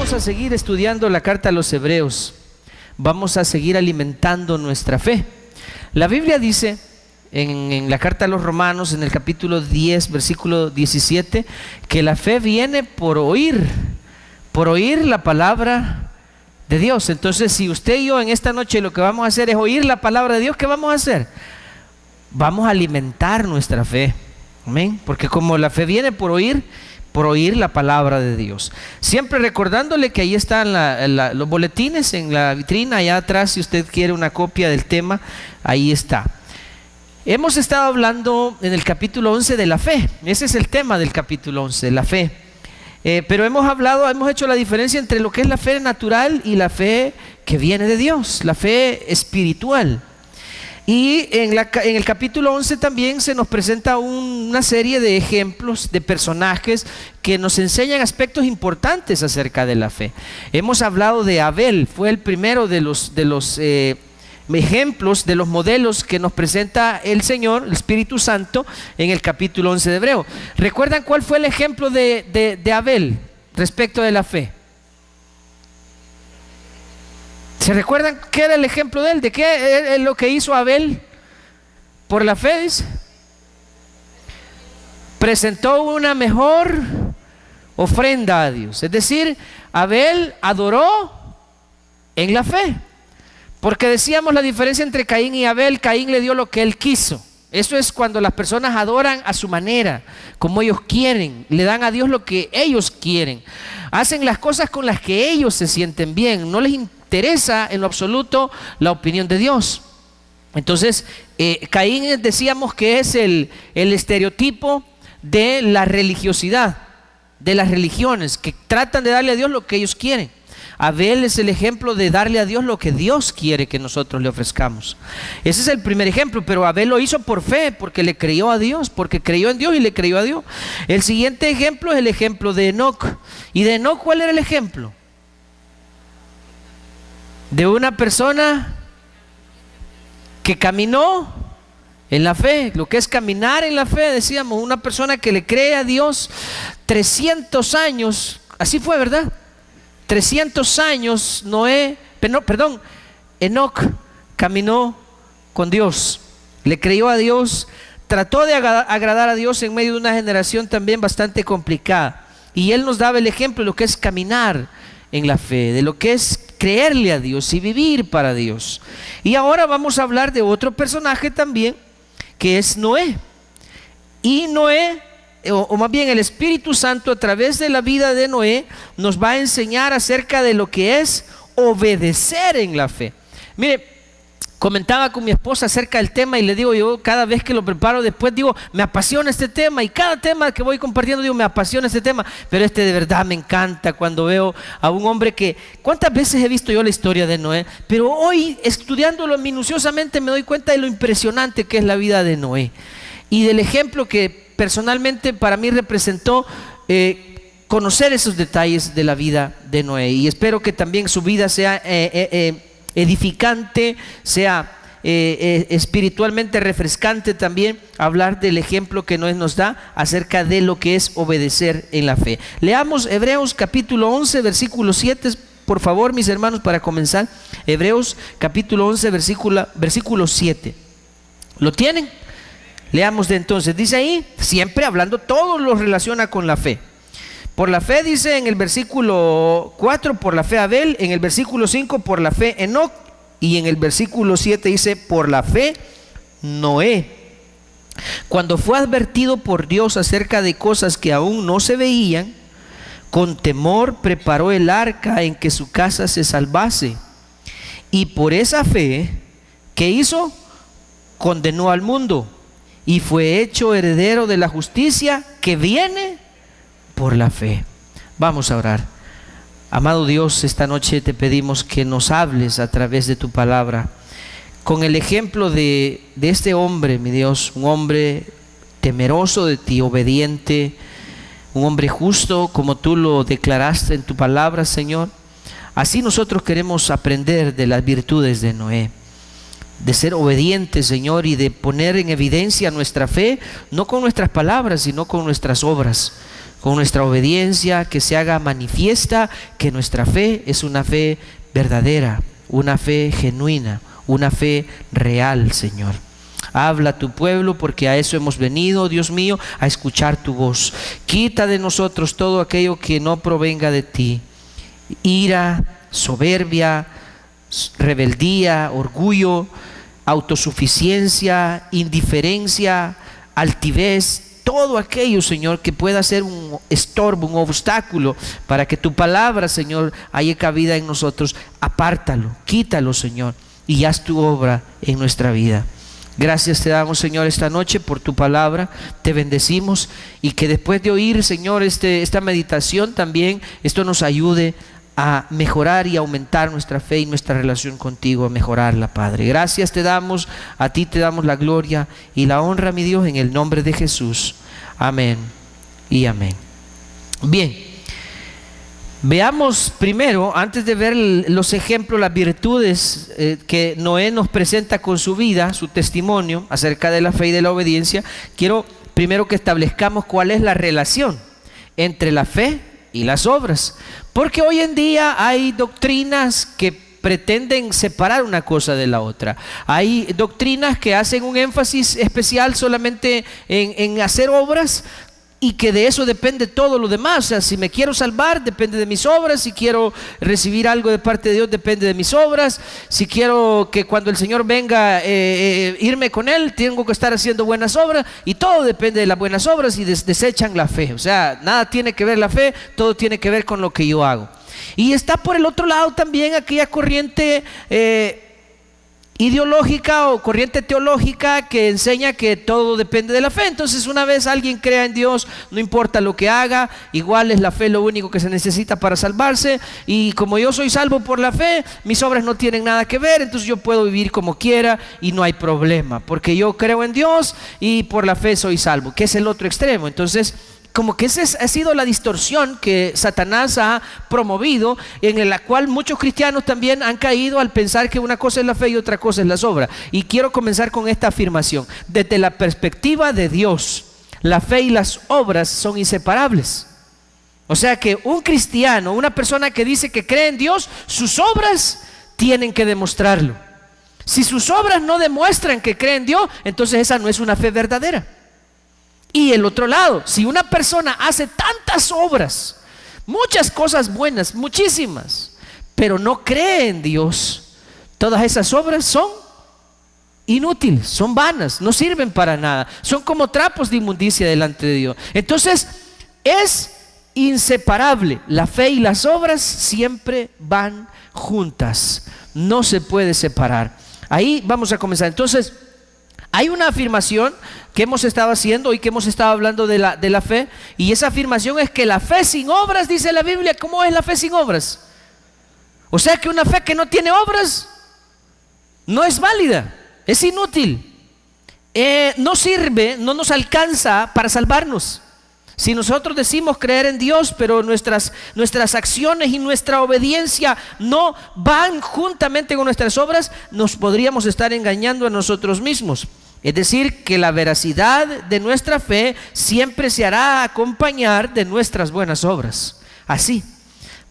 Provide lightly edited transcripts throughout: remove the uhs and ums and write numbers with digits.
vamos a seguir estudiando la carta a los Hebreos. Vamos a seguir alimentando nuestra fe. La Biblia dice en la carta a los Romanos, en el capítulo 10, versículo 17, que la fe viene por oír la palabra de Dios. Entonces, si usted y yo en esta noche lo que vamos a hacer es oír la palabra de Dios, ¿qué vamos a hacer? Vamos a alimentar nuestra fe. Amén. Porque como la fe viene por oír la palabra de Dios. Siempre recordándole que ahí están los boletines en la vitrina, allá atrás, si usted quiere una copia del tema, ahí está. Hemos estado hablando en el capítulo 11 de la fe. Ese es el tema del capítulo 11, la fe. Pero hemos hecho la diferencia entre lo que es la fe natural y la fe que viene de Dios, la fe espiritual. Y en el capítulo 11 también se nos presenta una serie de ejemplos de personajes que nos enseñan aspectos importantes acerca de la fe. Hemos hablado de Abel, fue el primero de los ejemplos, de los modelos que nos presenta el Señor, el Espíritu Santo, en el capítulo 11 de Hebreo. ¿Recuerdan cuál fue el ejemplo de Abel respecto de la fe? ¿Se recuerdan qué era el ejemplo de él? ¿De qué es lo que hizo Abel por la fe? Dice, presentó una mejor ofrenda a Dios. Es decir, Abel adoró en la fe. Porque decíamos la diferencia entre Caín y Abel. Caín le dio lo que él quiso. Eso es cuando las personas adoran a su manera, como ellos quieren, le dan a Dios lo que ellos quieren, hacen las cosas con las que ellos se sienten bien, no les interesa en lo absoluto la opinión de Dios. Entonces, Caín decíamos que es el estereotipo de la religiosidad, de las religiones, que tratan de darle a Dios lo que ellos quieren. Abel es el ejemplo de darle a Dios lo que Dios quiere que nosotros le ofrezcamos. Ese es el primer ejemplo, pero Abel lo hizo por fe, porque le creyó a Dios, porque creyó en Dios y le creyó a Dios. El siguiente ejemplo es el ejemplo de Enoc. ¿Y de Enoc cuál era el ejemplo? De una persona que caminó en la fe. Lo que es caminar en la fe, decíamos, una persona que le cree a Dios 300 años, así fue, ¿verdad? 300 años Enoc caminó con Dios, le creyó a Dios, trató de agradar a Dios en medio de una generación también bastante complicada. Y él nos daba el ejemplo de lo que es caminar en la fe, de lo que es creerle a Dios y vivir para Dios. Y ahora vamos a hablar de otro personaje también, que es Noé. Y Noé, o más bien el Espíritu Santo, a través de la vida de Noé, nos va a enseñar acerca de lo que es obedecer en la fe. Mire, comentaba con mi esposa acerca del tema y le digo, yo cada vez que lo preparo después digo, me apasiona este tema, y cada tema que voy compartiendo digo, me apasiona este tema, pero de verdad me encanta cuando veo a un hombre que, ¿cuántas veces he visto yo la historia de Noé? Pero hoy, estudiándolo minuciosamente, me doy cuenta de lo impresionante que es la vida de Noé y del ejemplo que personalmente para mí representó conocer esos detalles de la vida de Noé. Y espero que también su vida sea edificante, sea espiritualmente refrescante también, hablar del ejemplo que Noé nos da acerca de lo que es obedecer en la fe. Leamos Hebreos capítulo 11, versículo 7, por favor, mis hermanos, para comenzar. Hebreos capítulo 11, versículo 7. ¿Lo tienen? Leamos de entonces, dice ahí, siempre hablando, todo lo relaciona con la fe. Por la fe, dice en el versículo 4, por la fe Abel, en el versículo 5, por la fe Enoc, y en el versículo 7 dice, por la fe Noé, cuando fue advertido por Dios acerca de cosas que aún no se veían, con temor preparó el arca en que su casa se salvase, y por esa fe, ¿qué hizo? Condenó al mundo, y fue hecho heredero de la justicia que viene por la fe. Vamos a orar. Amado Dios, esta noche te pedimos que nos hables a través de tu palabra, con el ejemplo de este hombre, mi Dios, un hombre temeroso de ti, obediente, un hombre justo como tú lo declaraste en tu palabra, Señor. Así nosotros queremos aprender de las virtudes de Noé, de ser obedientes, Señor, y de poner en evidencia nuestra fe, no con nuestras palabras, sino con nuestras obras, con nuestra obediencia, que se haga manifiesta que nuestra fe es una fe verdadera, una fe genuina, una fe real, Señor. Habla a tu pueblo, porque a eso hemos venido, Dios mío, a escuchar tu voz. Quita de nosotros todo aquello que no provenga de ti: ira, soberbia, rebeldía, orgullo, autosuficiencia, indiferencia, altivez. Todo aquello, Señor, que pueda ser un estorbo, un obstáculo para que tu palabra, Señor, haya cabida en nosotros. Apártalo, quítalo, Señor, y haz tu obra en nuestra vida. Gracias te damos, Señor, esta noche por tu palabra. Te bendecimos, y que después de oír, Señor, esta meditación también, esto nos ayude a mejorar y aumentar nuestra fe y nuestra relación contigo, a mejorarla, Padre. Gracias te damos, a ti te damos la gloria y la honra, mi Dios, en el nombre de Jesús. Amén y amén. Bien, veamos primero, antes de ver los ejemplos, las virtudes que Noé nos presenta con su vida, su testimonio acerca de la fe y de la obediencia. Quiero primero que establezcamos cuál es la relación entre la fe y las obras, porque hoy en día hay doctrinas que pretenden separar una cosa de la otra. Hay doctrinas que hacen un énfasis especial solamente en hacer obras, y que de eso depende todo lo demás. O sea, si me quiero salvar, depende de mis obras. Si quiero recibir algo de parte de Dios, depende de mis obras. Si quiero que cuando el Señor venga, irme con Él, tengo que estar haciendo buenas obras. Y todo depende de las buenas obras, y desechan la fe. O sea, nada tiene que ver la fe, todo tiene que ver con lo que yo hago. Y está por el otro lado también aquella corriente ideológica o corriente teológica que enseña que todo depende de la fe. Entonces, una vez alguien crea en Dios, no importa lo que haga, igual es la fe lo único que se necesita para salvarse, y como yo soy salvo por la fe, mis obras no tienen nada que ver, entonces yo puedo vivir como quiera y no hay problema, porque yo creo en Dios y por la fe soy salvo, que es el otro extremo. Entonces, como que esa ha sido la distorsión que Satanás ha promovido, en la cual muchos cristianos también han caído al pensar que una cosa es la fe y otra cosa es las obras. Y quiero comenzar con esta afirmación: desde la perspectiva de Dios, la fe y las obras son inseparables. O sea que un cristiano, una persona que dice que cree en Dios, sus obras tienen que demostrarlo. Si sus obras no demuestran que cree en Dios, entonces esa no es una fe verdadera. Y el otro lado, si una persona hace tantas obras, muchas cosas buenas, muchísimas, pero no cree en Dios, todas esas obras son inútiles, son vanas, no sirven para nada, son como trapos de inmundicia delante de Dios. Entonces, es inseparable. La fe y las obras siempre van juntas, no se puede separar. Ahí vamos a comenzar. Entonces, hay una afirmación que hemos estado haciendo y que hemos estado hablando de la fe, y esa afirmación es que la fe sin obras, dice la Biblia. ¿Cómo es la fe sin obras? O sea que una fe que no tiene obras no es válida, es inútil, no sirve, no nos alcanza para salvarnos. Si nosotros decimos creer en Dios, pero nuestras acciones y nuestra obediencia no van juntamente con nuestras obras, nos podríamos estar engañando a nosotros mismos. Es decir, que la veracidad de nuestra fe siempre se hará acompañar de nuestras buenas obras. Así,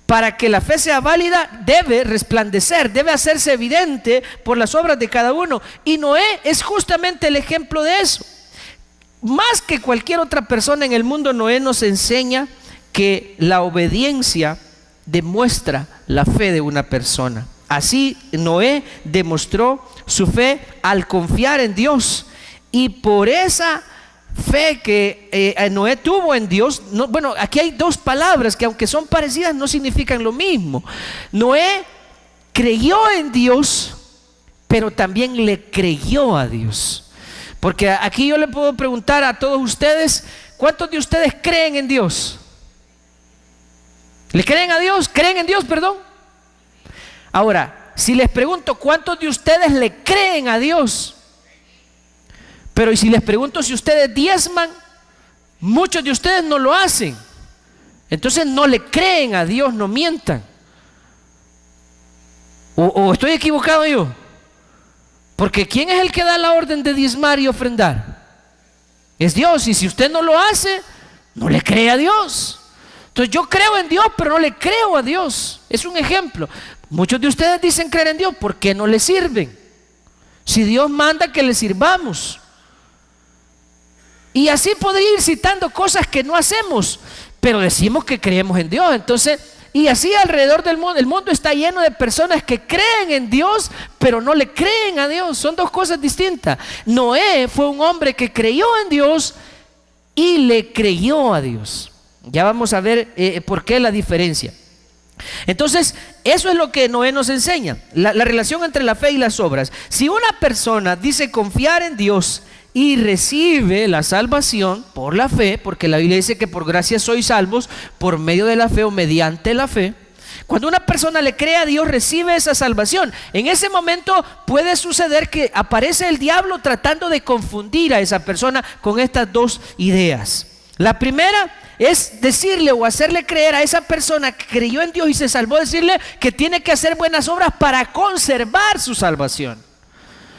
para que la fe sea válida, debe resplandecer, debe hacerse evidente por las obras de cada uno. Y Noé es justamente el ejemplo de eso. Más que cualquier otra persona en el mundo, Noé nos enseña que la obediencia demuestra la fe de una persona. Así Noé demostró su fe al confiar en Dios, y por esa fe que Noé tuvo en Dios, bueno, aquí hay dos palabras que, aunque son parecidas, no significan lo mismo. Noé creyó en Dios, pero también le creyó a Dios. Porque aquí yo le puedo preguntar a todos ustedes: ¿cuántos de ustedes creen en Dios? ¿Le creen a Dios? ¿Creen en Dios, perdón? Ahora, si les pregunto ¿cuántos de ustedes le creen a Dios? Pero y si les pregunto si ustedes diezman, muchos de ustedes no lo hacen. Entonces no le creen a Dios, no mientan. ¿O estoy equivocado yo? Porque ¿quién es el que da la orden de diezmar y ofrendar? Es Dios. Y si usted no lo hace, no le cree a Dios. Entonces yo creo en Dios, pero no le creo a Dios. Es un ejemplo. Muchos de ustedes dicen creer en Dios, ¿por qué no le sirven? Si Dios manda que le sirvamos. Y así podría ir citando cosas que no hacemos, pero decimos que creemos en Dios. Entonces, y así alrededor del mundo, el mundo está lleno de personas que creen en Dios, pero no le creen a Dios. Son dos cosas distintas. Noé fue un hombre que creyó en Dios y le creyó a Dios. Ya vamos a ver por qué la diferencia. Entonces, eso es lo que Noé nos enseña, la relación entre la fe y las obras. Si una persona dice confiar en Dios y recibe la salvación por la fe, porque la Biblia dice que por gracia sois salvos por medio de la fe o mediante la fe. Cuando una persona le cree a Dios, recibe esa salvación. En ese momento puede suceder que aparece el diablo tratando de confundir a esa persona con estas dos ideas. La primera es decirle o hacerle creer a esa persona que creyó en Dios y se salvó, decirle que tiene que hacer buenas obras para conservar su salvación.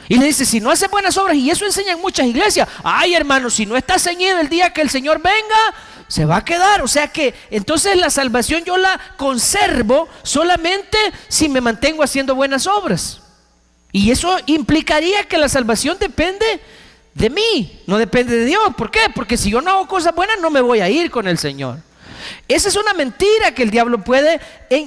Y le dice, si no hace buenas obras, y eso enseñan muchas iglesias, ay hermano, si no está ceñido el día que el Señor venga, se va a quedar. O sea que entonces la salvación yo la conservo solamente si me mantengo haciendo buenas obras. Y eso implicaría que la salvación depende de mí, no depende de Dios. ¿Por qué? Porque si yo no hago cosas buenas, no me voy a ir con el Señor. Esa es una mentira que el diablo puede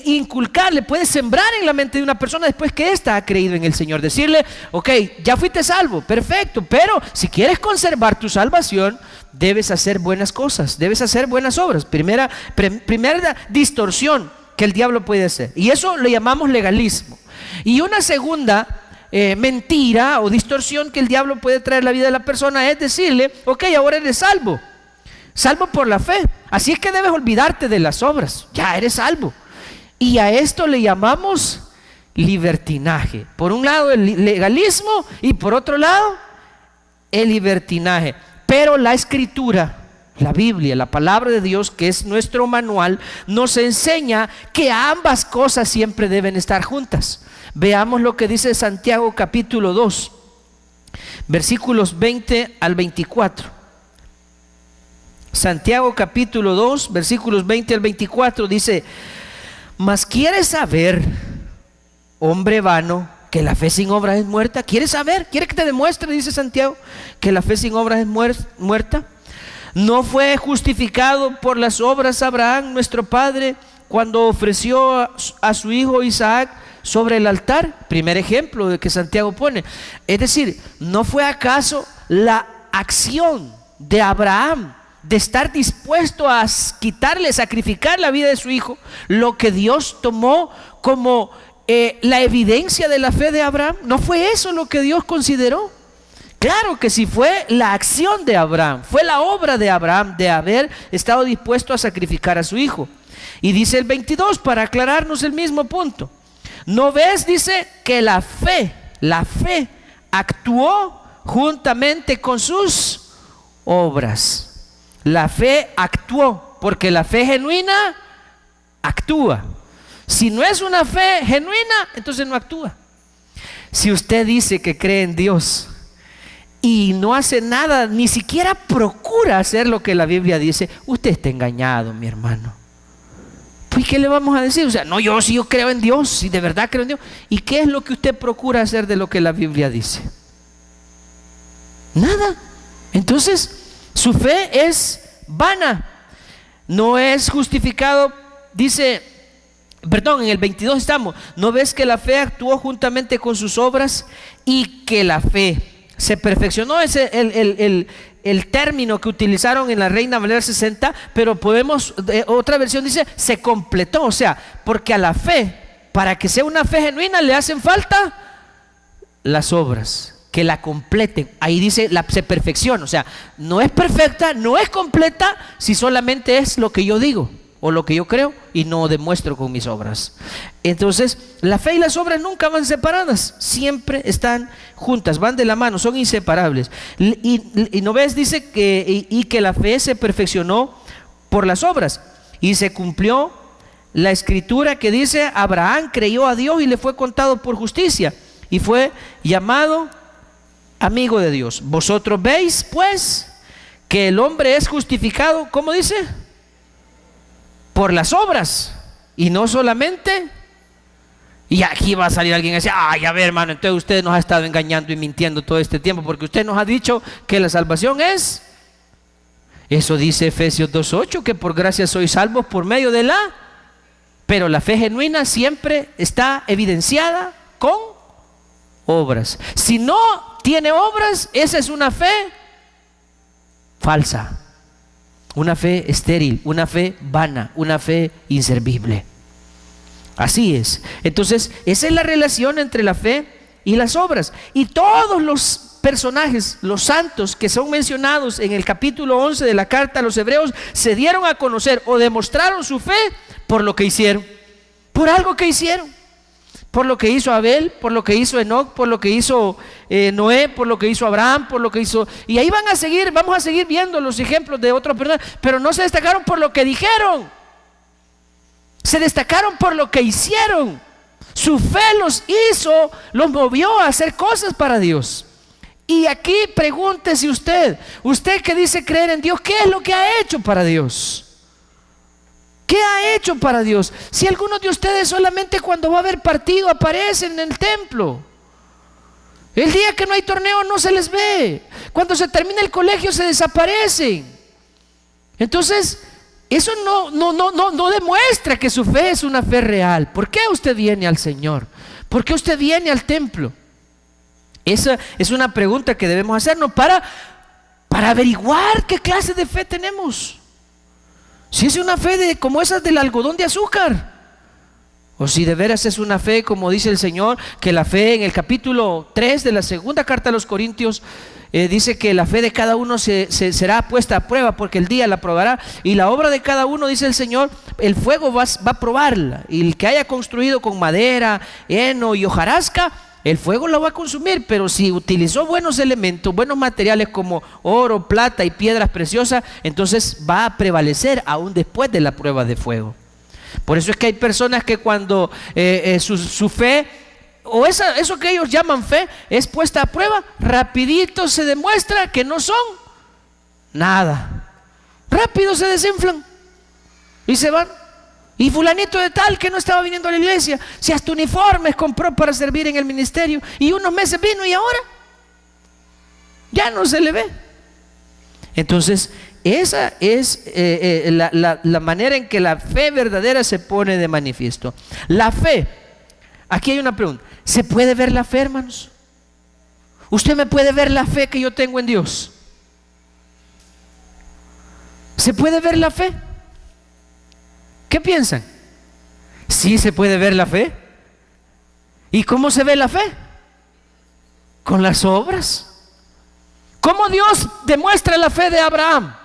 inculcar, le puede sembrar en la mente de una persona después que ésta ha creído en el Señor. Decirle, ok, ya fuiste salvo, perfecto, pero si quieres conservar tu salvación, debes hacer buenas cosas, debes hacer buenas obras. Primera distorsión que el diablo puede hacer, y eso le llamamos legalismo. Y una segunda mentira o distorsión que el diablo puede traer a la vida de la persona es decirle, ok, ahora eres salvo, salvo por la fe, así es que debes olvidarte de las obras, ya eres salvo. Y a esto le llamamos libertinaje. Por un lado el legalismo y por otro lado el libertinaje. Pero la Escritura, la Biblia, la palabra de Dios, que es nuestro manual, nos enseña que ambas cosas siempre deben estar juntas. Veamos lo que dice Santiago capítulo 2, versículos 20 al 24. Santiago capítulo 2, versículos 20 al 24 dice: mas ¿quieres saber, hombre vano, que la fe sin obras es muerta? ¿Quieres saber? ¿Quiere que te demuestre, dice Santiago, que la fe sin obras es muerta? ¿No fue justificado por las obras Abraham, nuestro padre, cuando ofreció a su hijo Isaac sobre el altar? Primer ejemplo de que Santiago pone. Es decir, ¿no fue acaso la acción de Abraham de estar dispuesto a quitarle, sacrificar la vida de su hijo, lo que Dios tomó como la evidencia de la fe de Abraham? ¿No fue eso lo que Dios consideró? Claro que sí, fue la acción de Abraham, fue la obra de Abraham de haber estado dispuesto a sacrificar a su hijo. Y dice el 22, para aclararnos el mismo punto: ¿no ves? Dice que la fe actuó juntamente con sus obras. La fe actuó, porque la fe genuina actúa. Si no es una fe genuina, entonces no actúa. Si usted dice que cree en Dios y no hace nada, ni siquiera procura hacer lo que la Biblia dice, usted está engañado, mi hermano. Pues ¿qué le vamos a decir? O sea, no, yo creo en Dios, si de verdad creo en Dios. ¿Y qué es lo que usted procura hacer de lo que la Biblia dice? Nada. Entonces su fe es vana, no es justificado. Dice, perdón, en el 22 estamos: ¿no ves que la fe actuó juntamente con sus obras y que la fe se perfeccionó? Es el término que utilizaron en la Reina Valera 60, pero podemos, otra versión dice, se completó. O sea, porque a la fe, para que sea una fe genuina, le hacen falta las obras que la completen. Ahí dice, se perfecciona. O sea, no es perfecta, no es completa si solamente es lo que yo digo o lo que yo creo y no demuestro con mis obras. Entonces la fe y las obras nunca van separadas, siempre están juntas, van de la mano, son inseparables. Y no ves, dice que la fe se perfeccionó por las obras, y se cumplió la escritura que dice: Abraham creyó a Dios y le fue contado por justicia, y fue llamado amigo de Dios. Vosotros veis pues que el hombre es justificado, ¿cómo dice? Por las obras, y no solamente. Y aquí va a salir alguien y decir, ay, a ver, hermano, entonces usted nos ha estado engañando y mintiendo todo este tiempo, porque usted nos ha dicho que la salvación es, eso dice Efesios 2:8, que por gracia sois salvos por medio de la, pero la fe genuina siempre está evidenciada con obras. Si no tiene obras, esa es una fe falsa, una fe estéril, una fe vana, una fe inservible. Así es. Entonces, esa es la relación entre la fe y las obras. Y todos los personajes, los santos que son mencionados en el capítulo 11 de la carta a los Hebreos, se dieron a conocer o demostraron su fe por lo que hicieron, por algo que hicieron, por lo que hizo Abel, por lo que hizo Enoc, por lo que hizo Noé, por lo que hizo Abraham, por lo que hizo, y ahí vamos a seguir viendo los ejemplos de otras personas, pero no se destacaron por lo que dijeron, se destacaron por lo que hicieron. Su fe los hizo, los movió a hacer cosas para Dios. Y aquí pregúntese usted que dice creer en Dios, ¿qué es lo que ha hecho para Dios? ¿Qué ha hecho para Dios? Si algunos de ustedes solamente cuando va a haber partido aparecen en el templo, el día que no hay torneo no se les ve, cuando se termina el colegio se desaparecen. Entonces eso no demuestra que su fe es una fe real. ¿Por qué usted viene al Señor? ¿Por qué usted viene al templo? Esa es una pregunta que debemos hacernos para averiguar qué clase de fe tenemos. Si es una fe como esas del algodón de azúcar, o si de veras es una fe como dice el Señor, que la fe en el capítulo 3 de la segunda carta a los Corintios dice que la fe de cada uno será puesta a prueba, porque el día la probará, y la obra de cada uno, dice el Señor, el fuego va a probarla, y el que haya construido con madera, heno y hojarasca, el fuego la va a consumir. Pero si utilizó buenos elementos, buenos materiales como oro, plata y piedras preciosas, entonces va a prevalecer aún después de la prueba de fuego. Por eso es que hay personas que cuando su fe, o eso que ellos llaman fe, es puesta a prueba, rapidito se demuestra que no son nada. Rápido se desinflan y se van. Y fulanito de tal que no estaba viniendo a la iglesia, si hasta uniformes compró para servir en el ministerio, y unos meses vino y ahora ya no se le ve. Entonces esa es la manera en que la fe verdadera se pone de manifiesto. La fe, aquí hay una pregunta: ¿se puede ver la fe, hermanos? ¿Usted me puede ver la fe que yo tengo en Dios? ¿Se puede ver la fe? ¿Qué piensan? ¿Sí se puede ver la fe? ¿Y cómo se ve la fe? Con las obras. ¿Cómo Dios demuestra la fe de Abraham?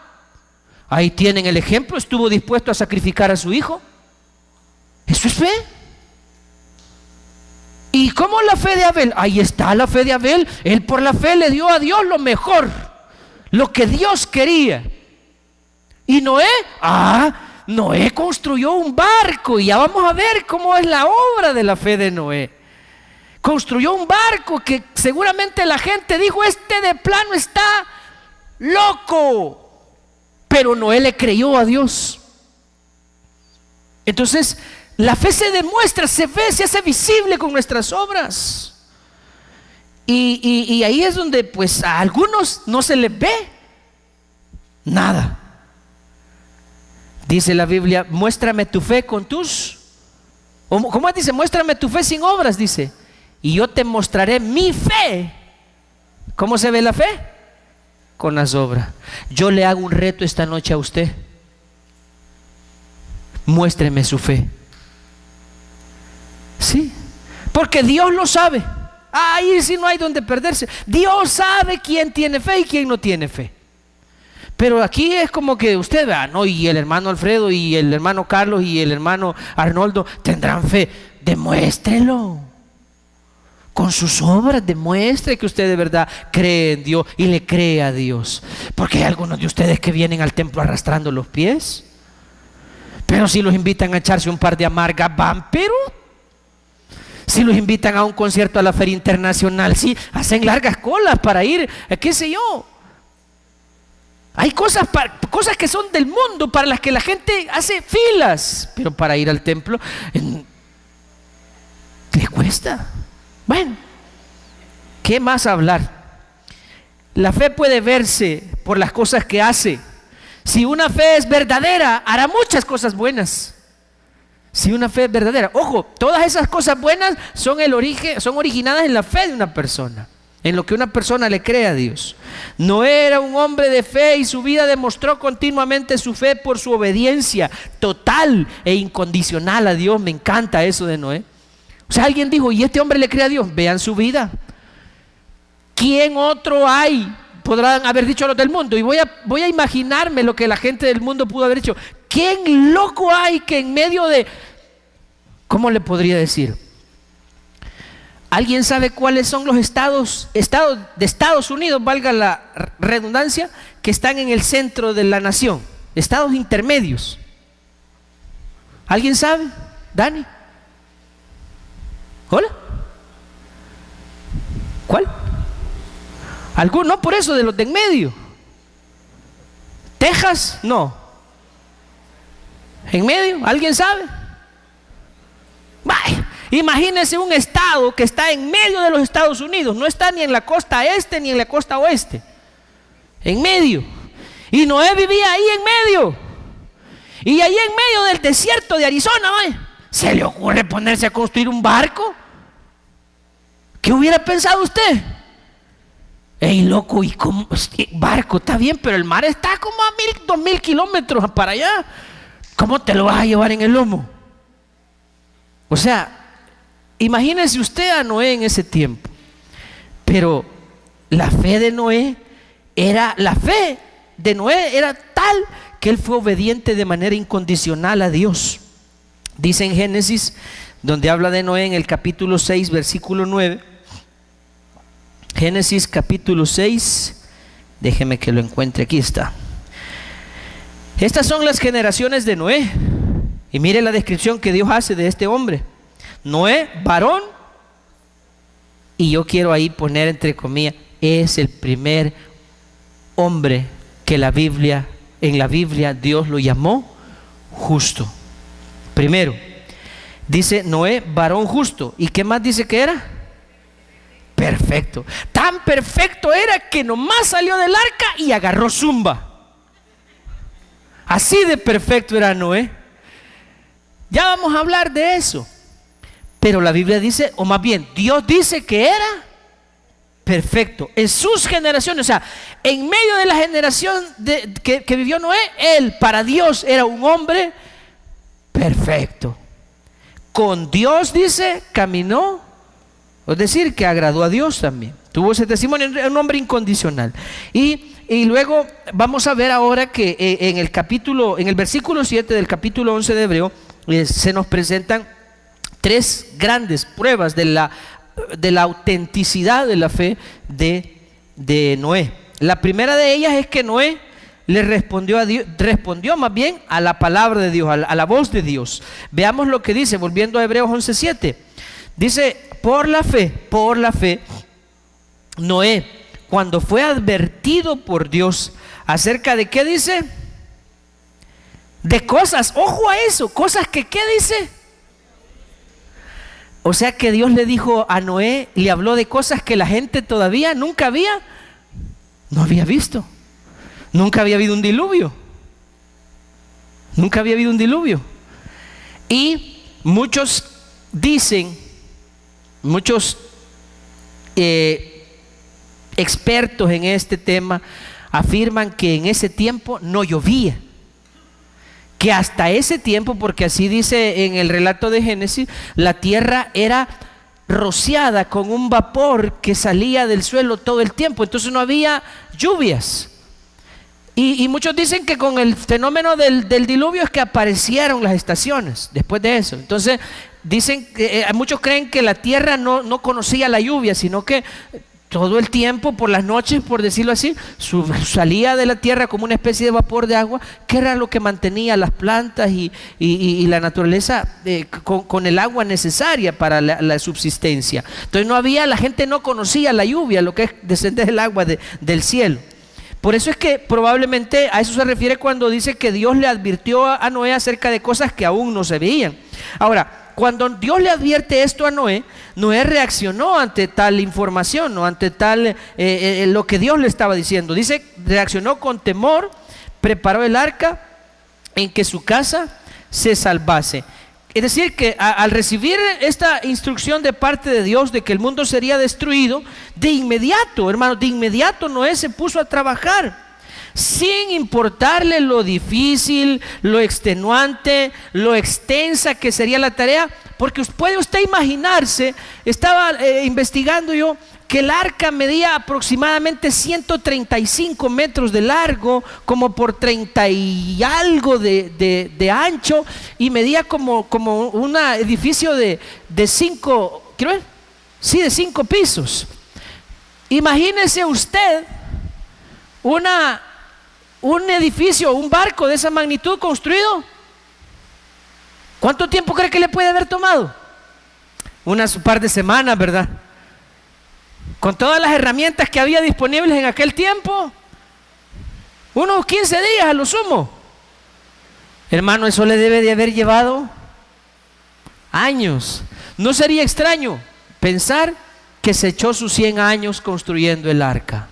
Ahí tienen el ejemplo, estuvo dispuesto a sacrificar a su hijo. Eso es fe. ¿Y cómo la fe de Abel? Ahí está la fe de Abel. Él por la fe le dio a Dios lo mejor, lo que Dios quería. ¿Y Noé? Noé construyó un barco, y ya vamos a ver cómo es la obra de la fe de Noé. Construyó un barco que seguramente la gente dijo: este de plano está loco, pero Noé le creyó a Dios. Entonces la fe se demuestra, se ve, se hace visible con nuestras obras. Y ahí es donde pues a algunos no se les ve nada. Dice la Biblia: muéstrame tu fe con tus, ¿cómo dice? Muéstrame tu fe sin obras, dice, y yo te mostraré mi fe. ¿Cómo se ve la fe? Con las obras. Yo le hago un reto esta noche a usted: muéstreme su fe. Sí, porque Dios lo sabe. Ahí sí no hay donde perderse. Dios sabe quién tiene fe y quién no tiene fe. Pero aquí es como que usted vea, ¿no? Y el hermano Alfredo y el hermano Carlos y el hermano Arnoldo tendrán fe. Demuéstrelo con sus obras, demuestre que usted de verdad cree en Dios y le cree a Dios. Porque hay algunos de ustedes que vienen al templo arrastrando los pies, pero si los invitan a echarse un par de amargas van, pero si los invitan a un concierto a la Feria Internacional, sí, hacen largas colas para ir, qué sé yo. Hay cosas que son del mundo para las que la gente hace filas, pero para ir al templo le cuesta. Bueno, ¿qué más hablar? La fe puede verse por las cosas que hace. Si una fe es verdadera, hará muchas cosas buenas. Si una fe es verdadera, ojo, todas esas cosas buenas son originadas en la fe de una persona, en lo que una persona le cree a Dios. Noé era un hombre de fe y su vida demostró continuamente su fe por su obediencia total e incondicional a Dios. Me encanta eso de Noé. O sea, alguien dijo, ¿y este hombre le cree a Dios? Vean su vida. ¿Quién otro hay? Podrán haber dicho los del mundo, y voy a imaginarme lo que la gente del mundo pudo haber dicho. ¿Quién loco hay que en medio de, ¿cómo le podría decir? ¿Alguien sabe cuáles son los estados de Estados Unidos, valga la redundancia, que están en el centro de la nación? Estados intermedios. ¿Alguien sabe? Dani. ¿Hola? ¿Cuál? ¿Alguno? No, por eso, de los de en medio. ¿Texas? No. ¿En medio? ¿Alguien sabe? Vaya, imagínense un estado que está en medio de los Estados Unidos. No está ni en la costa este ni en la costa oeste. En medio. Y Noé vivía ahí en medio. Y ahí en medio del desierto de Arizona, vaya, ¿se le ocurre ponerse a construir un barco? ¿Qué hubiera pensado usted? Ey, loco, ¿y cómo? Barco, está bien, pero el mar está como a 2,000 kilómetros para allá. ¿Cómo te lo vas a llevar en el lomo? O sea, imagínese usted a Noé en ese tiempo. Pero la fe de Noé era tal que él fue obediente de manera incondicional a Dios. Dice en Génesis, donde habla de Noé en el capítulo 6, versículo 9. Génesis capítulo 6, déjeme que lo encuentre, aquí está. Estas son las generaciones de Noé. Y mire la descripción que Dios hace de este hombre. Noé, varón, y yo quiero ahí poner entre comillas, es el primer hombre que en la Biblia Dios lo llamó justo. Primero, dice Noé, varón justo. ¿Y qué más dice que era? Perfecto. Tan perfecto era que nomás salió del arca y agarró zumba. Así de perfecto era Noé. Ya vamos a hablar de eso. Pero la Biblia dice, o más bien Dios dice que era perfecto en sus generaciones. O sea, en medio de la generación que vivió Noé, él para Dios era un hombre perfecto. Con Dios, dice, caminó. Es decir, que agradó a Dios también. Tuvo ese testimonio, un hombre incondicional. Y luego vamos a ver ahora que en el versículo 7 del capítulo 11 de Hebreo se nos presentan tres grandes pruebas de la autenticidad de la fe de Noé. La primera de ellas es que Noé le respondió más bien a la palabra de Dios, a la voz de Dios. Veamos lo que dice, volviendo a Hebreos 11:7. Dice, por la fe, Noé, cuando fue advertido por Dios acerca de qué dice, de cosas, ojo a eso, cosas que ¿qué dice? O sea que Dios le dijo a Noé, le habló de cosas que la gente todavía no había visto. Nunca había habido un diluvio. Y muchos dicen, muchos expertos en este tema afirman que en ese tiempo no llovía, que hasta ese tiempo, porque así dice en el relato de Génesis, la tierra era rociada con un vapor que salía del suelo todo el tiempo, entonces no había lluvias. Y muchos dicen que con el fenómeno del diluvio es que aparecieron las estaciones después de eso. Entonces dicen que muchos creen que la tierra no conocía la lluvia, sino que todo el tiempo, por las noches, por decirlo así, salía de la tierra como una especie de vapor de agua, que era lo que mantenía las plantas y la naturaleza con el agua necesaria para la subsistencia. Entonces la gente no conocía la lluvia, lo que es descender el agua del cielo. Por eso es que probablemente a eso se refiere cuando dice que Dios le advirtió a Noé acerca de cosas que aún no se veían. Ahora, cuando Dios le advierte esto a Noé, Noé reaccionó ante tal información, ¿no? Ante tal lo que Dios le estaba diciendo. Dice, reaccionó con temor, preparó el arca en que su casa se salvase. Es decir, que al recibir esta instrucción de parte de Dios de que el mundo sería destruido, de inmediato, hermano, de inmediato Noé se puso a trabajar, sin importarle lo difícil, lo extenuante, lo extensa que sería la tarea, porque puede usted imaginarse, estaba investigando yo, que el arca medía aproximadamente 135 metros de largo, como por 30 y algo de ancho, y medía como un edificio de 5, quiero ver, sí, de 5 pisos. Imagínese usted un edificio, un barco de esa magnitud construido. ¿Cuánto tiempo cree que le puede haber tomado? Unas par de semanas, ¿verdad? Con todas las herramientas que había disponibles en aquel tiempo, unos 15 días a lo sumo. Hermano, eso le debe de haber llevado años. No sería extraño pensar que se echó sus 100 años construyendo el arca.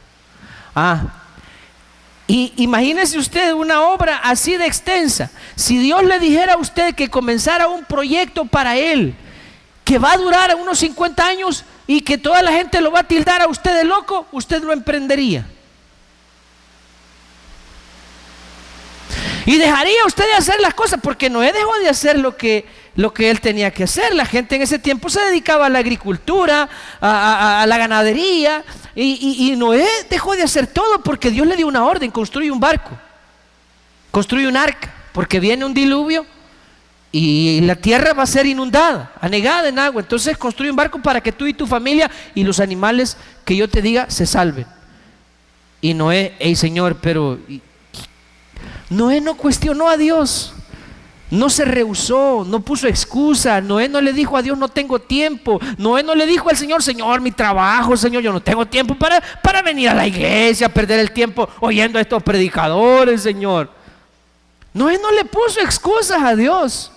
Y imagínese usted una obra así de extensa. Si Dios le dijera a usted que comenzara un proyecto para él, que va a durar unos 50 años y que toda la gente lo va a tildar a usted de loco, usted lo emprendería. Y dejaría usted de hacer las cosas, porque Noé dejó de hacer lo que él tenía que hacer. La gente en ese tiempo se dedicaba a la agricultura, a la ganadería, y Noé dejó de hacer todo porque Dios le dio una orden: construye un barco, construye un arca, porque viene un diluvio y la tierra va a ser inundada, anegada en agua. Entonces construye un barco para que tú y tu familia y los animales que yo te diga se salven. Y Noé, Señor, pero Noé no cuestionó a Dios, no se rehusó, no puso excusa. Noé no le dijo a Dios: no tengo tiempo. Noé no le dijo al Señor: Señor, mi trabajo, Señor, yo no tengo tiempo para venir a la iglesia, perder el tiempo oyendo a estos predicadores, Señor. Noé no le puso excusas a Dios.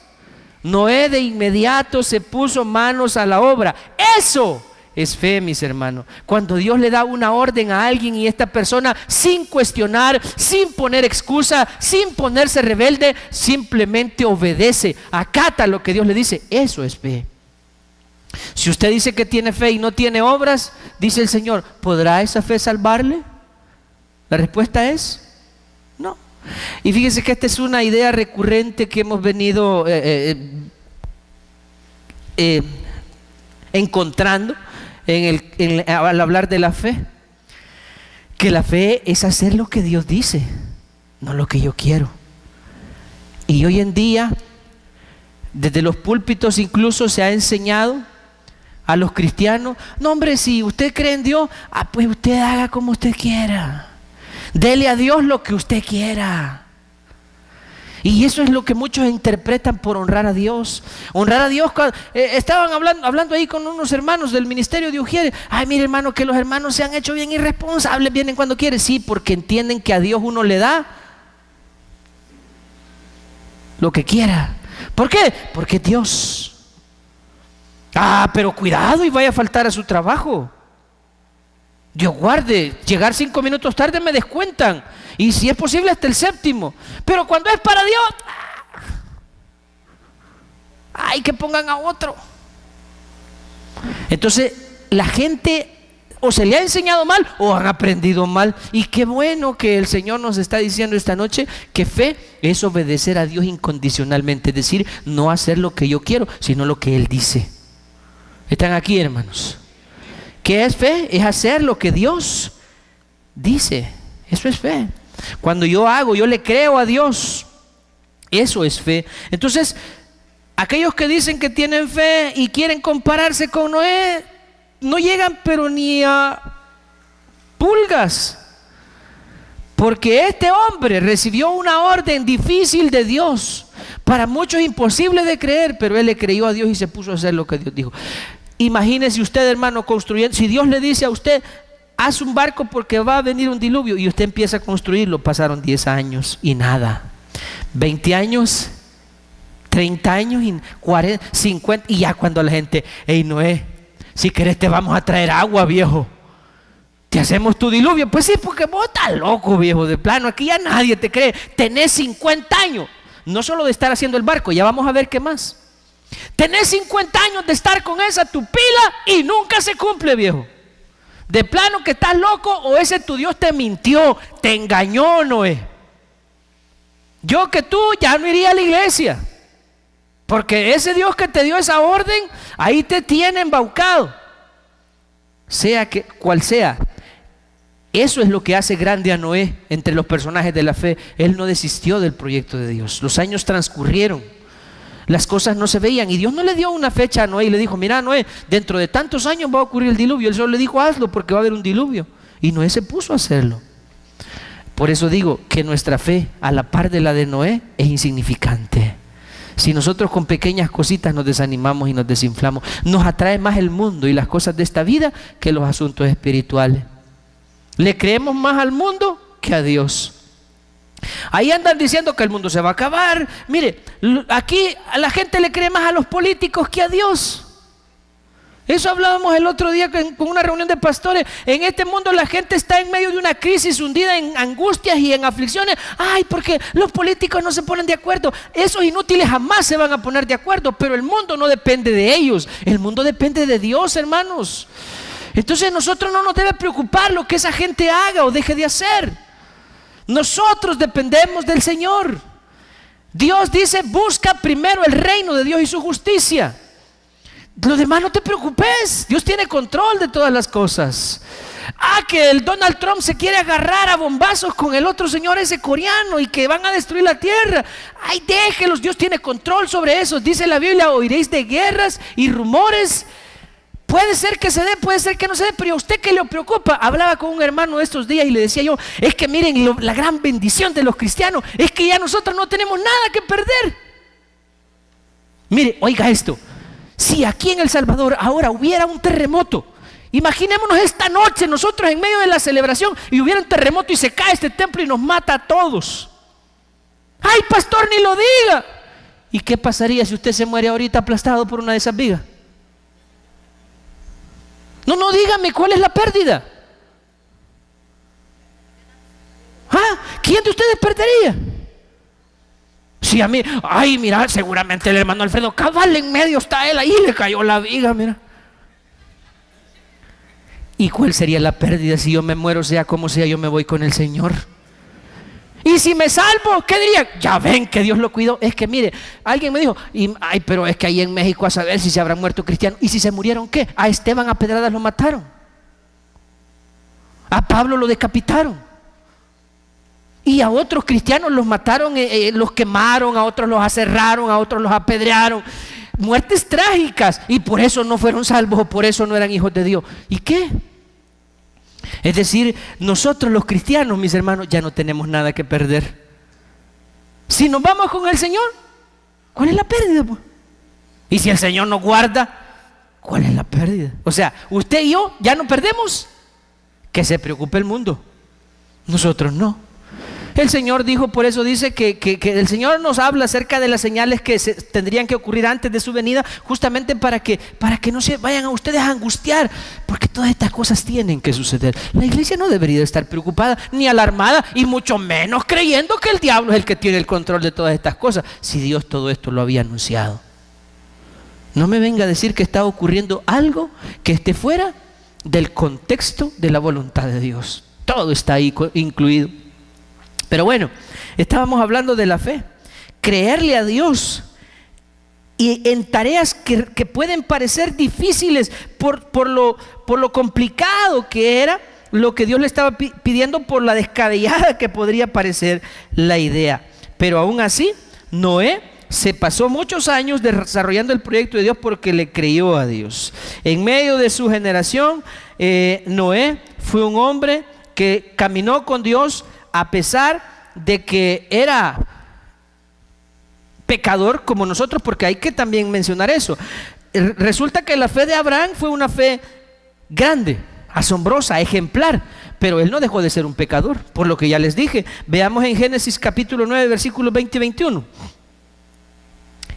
Noé de inmediato se puso manos a la obra. Eso es fe, mis hermanos. Cuando Dios le da una orden a alguien y esta persona, sin cuestionar, sin poner excusa, sin ponerse rebelde, simplemente obedece, acata lo que Dios le dice. Eso es fe. Si usted dice que tiene fe y no tiene obras, dice el Señor, ¿podrá esa fe salvarle? La respuesta es no. Y fíjense que esta es una idea recurrente que hemos venido encontrando al hablar de la fe, que la fe es hacer lo que Dios dice, no lo que yo quiero. Y hoy en día, desde los púlpitos incluso se ha enseñado a los cristianos: no, hombre, si usted cree en Dios, pues usted haga como usted quiera, dele a Dios lo que usted quiera. Y eso es lo que muchos interpretan por honrar a Dios. Honrar a Dios. Estaban hablando ahí con unos hermanos del ministerio de Ujieres. Ay, mire, hermano, que los hermanos se han hecho bien irresponsables, vienen cuando quieren. Sí, porque entienden que a Dios uno le da lo que quiera. ¿Por qué? Porque Dios. Pero cuidado y vaya a faltar a su trabajo. Dios guarde, llegar 5 minutos tarde me descuentan, y si es posible hasta el 7º. Pero cuando es para Dios, que pongan a otro. Entonces la gente o se le ha enseñado mal o han aprendido mal. Y qué bueno que el Señor nos está diciendo esta noche que fe es obedecer a Dios incondicionalmente, es decir, no hacer lo que yo quiero, sino lo que Él dice. ¿Están aquí, hermanos? ¿Qué es fe? Es hacer lo que Dios dice. Eso es fe. Cuando yo le creo a Dios, eso es fe. Entonces, aquellos que dicen que tienen fe y quieren compararse con Noé, no llegan pero ni a pulgas. Porque este hombre recibió una orden difícil de Dios, para muchos imposible de creer, pero él le creyó a Dios y se puso a hacer lo que Dios dijo. Imagínese usted, hermano, construyendo. Si Dios le dice a usted: haz un barco porque va a venir un diluvio, y usted empieza a construirlo. Pasaron 10 años y nada, 20 años, 30 años, y 40, 50, y ya cuando la gente: hey Noé, si querés te vamos a traer agua, viejo, te hacemos tu diluvio. Pues sí, porque vos estás loco, viejo, de plano, aquí ya nadie te cree. Tenés 50 años, no solo de estar haciendo el barco, ya vamos a ver qué más. Tenés 50 años de estar con esa tu pila y nunca se cumple, viejo. De plano que estás loco, o ese tu Dios te mintió, te engañó, Noé. Yo que tú ya no iría a la iglesia, porque ese Dios que te dio esa orden, ahí te tiene embaucado. Sea que cual sea, eso es lo que hace grande a Noé entre los personajes de la fe. Él no desistió del proyecto de Dios. Los años transcurrieron, las cosas no se veían, y Dios no le dio una fecha a Noé y le dijo: mira, Noé, dentro de tantos años va a ocurrir el diluvio. Él solo le dijo: hazlo porque va a haber un diluvio. Y Noé se puso a hacerlo. Por eso digo que nuestra fe, a la par de la de Noé, es insignificante. Si nosotros con pequeñas cositas nos desanimamos y nos desinflamos, nos atrae más el mundo y las cosas de esta vida que los asuntos espirituales. Le creemos más al mundo que a Dios. Ahí andan diciendo que el mundo se va a acabar. Mire, aquí a la gente le cree más a los políticos que a Dios. Eso hablábamos el otro día con una reunión de pastores. En este mundo la gente está en medio de una crisis, hundida en angustias y en aflicciones. Ay, porque los políticos no se ponen de acuerdo. Esos inútiles jamás se van a poner de acuerdo, pero el mundo no depende de ellos. El mundo depende de Dios, hermanos. Entonces nosotros no nos debe preocupar lo que esa gente haga o deje de hacer. Nosotros dependemos del Señor. Dios dice: busca primero el reino de Dios y su justicia. Lo demás no te preocupes, Dios tiene control de todas las cosas. Que el Donald Trump se quiere agarrar a bombazos con el otro señor ese coreano y que van a destruir la tierra. Ay, déjelos, Dios tiene control sobre eso. Dice la Biblia: oiréis de guerras y rumores. Puede ser que se dé, puede ser que no se dé, pero ¿a usted qué le preocupa? Hablaba con un hermano estos días y le decía yo: es que miren, la gran bendición de los cristianos es que ya nosotros no tenemos nada que perder. Mire, oiga esto: si aquí en El Salvador ahora hubiera un terremoto, imaginémonos esta noche nosotros en medio de la celebración y hubiera un terremoto y se cae este templo y nos mata a todos. Ay, pastor, ni lo diga. ¿Y qué pasaría si usted se muere ahorita aplastado por una de esas vigas? No, dígame, ¿cuál es la pérdida? ¿Quién de ustedes perdería? Si a mí, ay, mira, seguramente el hermano Alfredo, cabal en medio está él, ahí le cayó la viga, mira. ¿Y cuál sería la pérdida si yo me muero? Sea como sea, yo me voy con el Señor. Y si me salvo, ¿qué diría? Ya ven que Dios lo cuidó. Es que mire, alguien me dijo: ay, pero es que ahí en México a saber si se habrán muerto cristianos. ¿Y si se murieron qué? A Esteban a pedradas lo mataron, a Pablo lo decapitaron, y a otros cristianos los mataron, los quemaron, a otros los aserraron, a otros los apedrearon. Muertes trágicas, y por eso no fueron salvos, o por eso no eran hijos de Dios. ¿Y qué? Es decir, nosotros los cristianos, mis hermanos, ya no tenemos nada que perder. Si nos vamos con el Señor, ¿cuál es la pérdida, pues? Y si el Señor nos guarda, ¿cuál es la pérdida? O sea, usted y yo ya no perdemos. Que se preocupe el mundo, nosotros no. El Señor dijo, por eso dice que el Señor nos habla acerca de las señales que tendrían que ocurrir antes de su venida, justamente para que no se vayan a ustedes a angustiar, porque todas estas cosas tienen que suceder. La iglesia no debería estar preocupada ni alarmada, y mucho menos creyendo que el diablo es el que tiene el control de todas estas cosas, si Dios todo esto lo había anunciado. No me venga a decir que está ocurriendo algo que esté fuera del contexto de la voluntad de Dios. Todo está ahí incluido. Pero bueno, estábamos hablando de la fe, creerle a Dios, y en tareas que pueden parecer difíciles por lo complicado que era lo que Dios le estaba pidiendo, por la descabellada que podría parecer la idea. Pero aún así, Noé se pasó muchos años desarrollando el proyecto de Dios porque le creyó a Dios. En medio de su generación, Noé fue un hombre que caminó con Dios a pesar de que era pecador como nosotros, porque hay que también mencionar eso. Resulta que la fe de Abraham fue una fe grande. asombrosa, ejemplar, pero él no dejó de ser un pecador, por lo que ya les dije. Veamos en Génesis capítulo 9, versículos 20 y 21.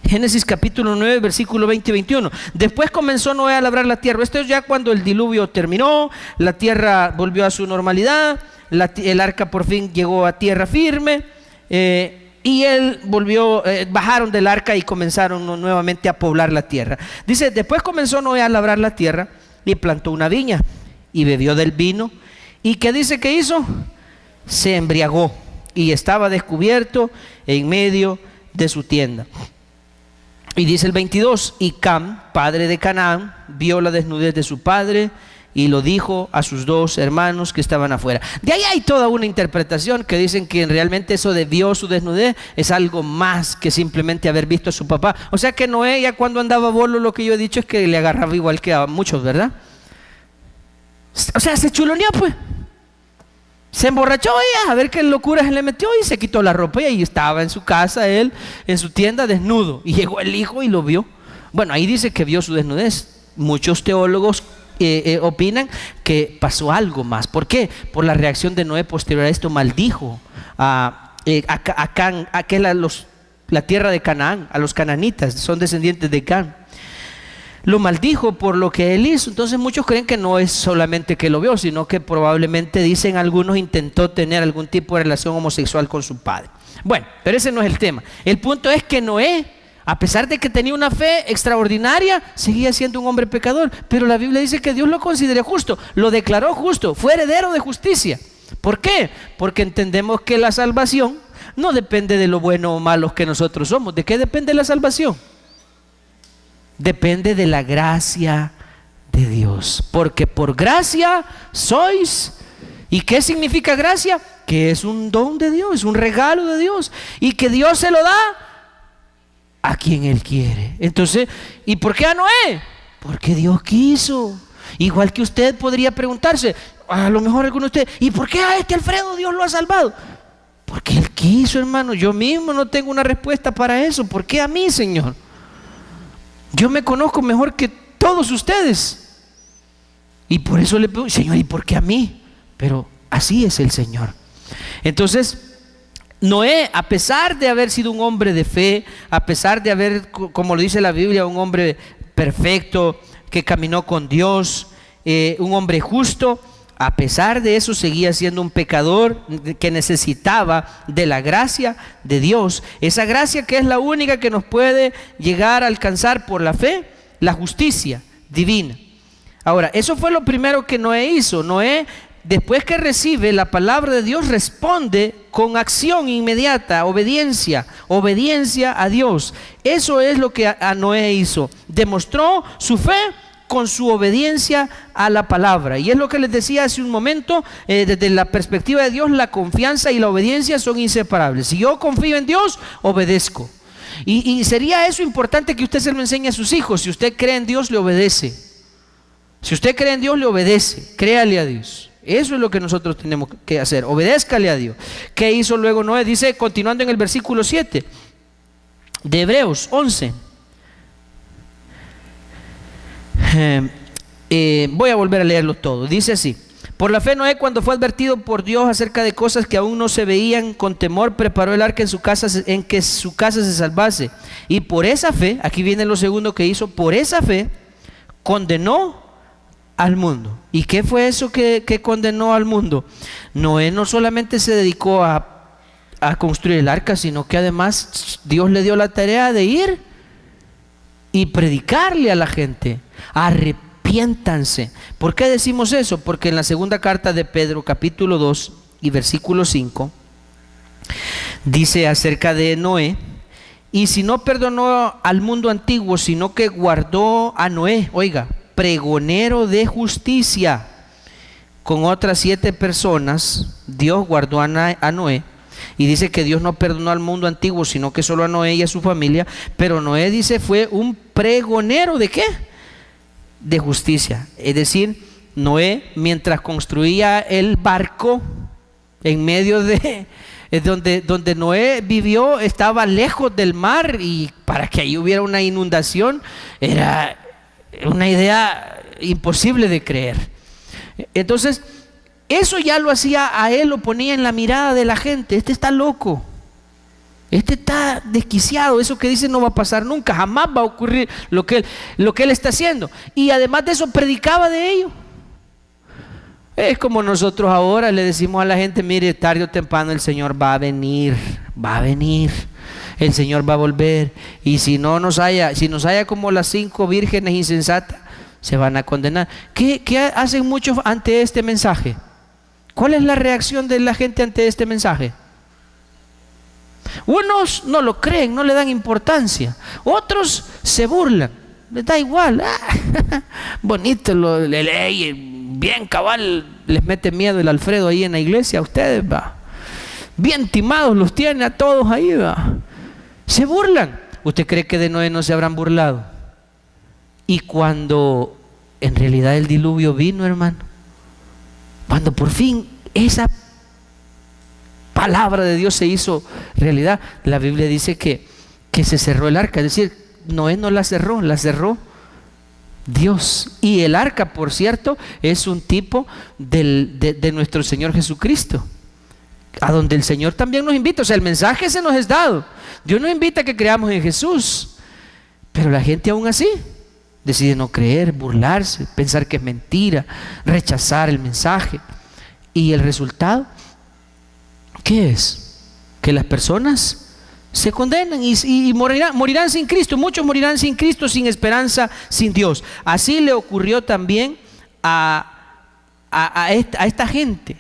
Génesis capítulo 9, versículo 20 y 21. Después comenzó Noé a labrar la tierra. Esto es ya cuando el diluvio terminó, la tierra volvió a su normalidad, el arca por fin llegó a tierra firme, y él volvió, bajaron del arca y comenzaron nuevamente a poblar la tierra. Dice, después comenzó Noé a labrar la tierra y plantó una viña y bebió del vino. ¿Y qué dice que hizo? Se embriagó y estaba descubierto en medio de su tienda. Y dice el 22, y Cam, padre de Canaán, vio la desnudez de su padre y lo dijo a sus dos hermanos que estaban afuera. De ahí hay toda una interpretación que dicen que realmente eso de vio su desnudez es algo más que simplemente haber visto a su papá. O sea que Noé ya cuando andaba bolo, lo que yo he dicho es que le agarraba igual que a muchos, ¿verdad? O sea, se chuloneó pues. Se emborrachó ella, a ver qué locura se le metió y se quitó la ropa y ahí estaba en su casa, él en su tienda desnudo, y llegó el hijo y lo vio. Bueno, ahí dice que vio su desnudez. Muchos teólogos opinan que pasó algo más. ¿Por qué? Por la reacción de Noé posterior a esto, maldijo a la tierra de Canaán, a los cananitas, son descendientes de Can. Lo maldijo por lo que él hizo. Entonces muchos creen que no es solamente que lo vio, sino que probablemente, dicen algunos, intentó tener algún tipo de relación homosexual con su padre. Bueno, pero ese no es el tema. El punto es que Noé, a pesar de que tenía una fe extraordinaria, seguía siendo un hombre pecador. Pero la Biblia dice que Dios lo consideró justo, lo declaró justo, fue heredero de justicia. ¿Por qué? Porque entendemos que la salvación no depende de lo bueno o malos que nosotros somos. ¿De qué depende la salvación? Depende de la gracia de Dios, porque por gracia sois. ¿Y qué significa gracia? Que es un don de Dios, es un regalo de Dios, y que Dios se lo da a quien Él quiere. Entonces, ¿y por qué a Noé? Porque Dios quiso. Igual que usted podría preguntarse, a lo mejor alguno de ustedes, ¿y por qué a este Alfredo Dios lo ha salvado? Porque Él quiso, hermano. Yo mismo no tengo una respuesta para eso. ¿Por qué a mí, Señor? Yo me conozco mejor que todos ustedes, y por eso le pregunto, Señor, ¿y por qué a mí? Pero así es el Señor. Entonces, Noé, a pesar de haber sido un hombre de fe, a pesar de haber, como lo dice la Biblia, un hombre perfecto, que caminó con Dios, un hombre justo, a pesar de eso seguía siendo un pecador que necesitaba de la gracia de Dios. Esa gracia que es la única que nos puede llegar a alcanzar por la fe, la justicia divina. Ahora, eso fue lo primero que Noé hizo. Noé, después que recibe la palabra de Dios, responde con acción inmediata, obediencia a Dios. Eso es lo que a Noé hizo. Demostró su fe con su obediencia a la palabra. Y es lo que les decía hace un momento, desde la perspectiva de Dios, la confianza y la obediencia son inseparables. Si yo confío en Dios, obedezco. Y sería eso importante que usted se lo enseñe a sus hijos. Si usted cree en Dios, le obedece. Si usted cree en Dios, le obedece. Créale a Dios. Eso es lo que nosotros tenemos que hacer. Obedézcale a Dios. ¿Qué hizo luego Noé? Dice, continuando en el versículo 7 de Hebreos 11. Voy a volver a leerlo todo. Dice así: por la fe Noé, cuando fue advertido por Dios acerca de cosas que aún no se veían, con temor preparó el arca en que su casa se salvase. Y por esa fe, aquí viene lo segundo que hizo, por esa fe condenó al mundo. ¿Y qué fue eso que condenó al mundo? Noé no solamente se dedicó a construir el arca, sino que además Dios le dio la tarea de ir y predicarle a la gente: arrepiéntanse. ¿Por qué decimos eso? Porque en la segunda carta de Pedro, capítulo 2 y versículo 5, dice acerca de Noé: y si no perdonó al mundo antiguo, sino que guardó a Noé, oiga, pregonero de justicia, con otras 7 personas, Dios guardó a Noé. Y dice que Dios no perdonó al mundo antiguo, sino que solo a Noé y a su familia. Pero Noé, dice, fue un pregonero ¿de qué? De justicia. Es decir, Noé, mientras construía el barco en medio de donde Noé vivió, estaba lejos del mar, y para que ahí hubiera una inundación era una idea imposible de creer. Entonces, eso ya lo hacía a él, lo ponía en la mirada de la gente. Este está loco, este está desquiciado, eso que dice no va a pasar nunca, jamás va a ocurrir lo que él está haciendo. Y además de eso, predicaba de ello. Es como nosotros ahora le decimos a la gente: mire, tarde o temprano el Señor va a venir, el Señor va a volver, y si nos haya como las 5 vírgenes insensatas, se van a condenar. ¿Qué hacen muchos ante este mensaje? ¿Cuál es la reacción de la gente ante este mensaje? Unos no lo creen, no le dan importancia, otros se burlan, les da igual. Bonito lo de ley, bien cabal, les mete miedo el Alfredo ahí en la iglesia a ustedes, va. Bien timados los tiene a todos ahí, va. Se burlan. ¿Usted cree que de Noé no se habrán burlado? Y cuando en realidad el diluvio vino, hermano, cuando por fin esa palabra de Dios se hizo realidad, la Biblia dice que se cerró el arca. Es decir, Noé no la cerró Dios. Y el arca, por cierto, es un tipo de nuestro Señor Jesucristo, a donde el Señor también nos invita. O sea, el mensaje se nos es dado. Dios nos invita a que creamos en Jesús, pero la gente aún así decide no creer, burlarse, pensar que es mentira, rechazar el mensaje. Y el resultado, ¿qué es? Que las personas se condenan y morirán sin Cristo. Muchos morirán sin Cristo, sin esperanza, sin Dios. Así le ocurrió también a esta gente.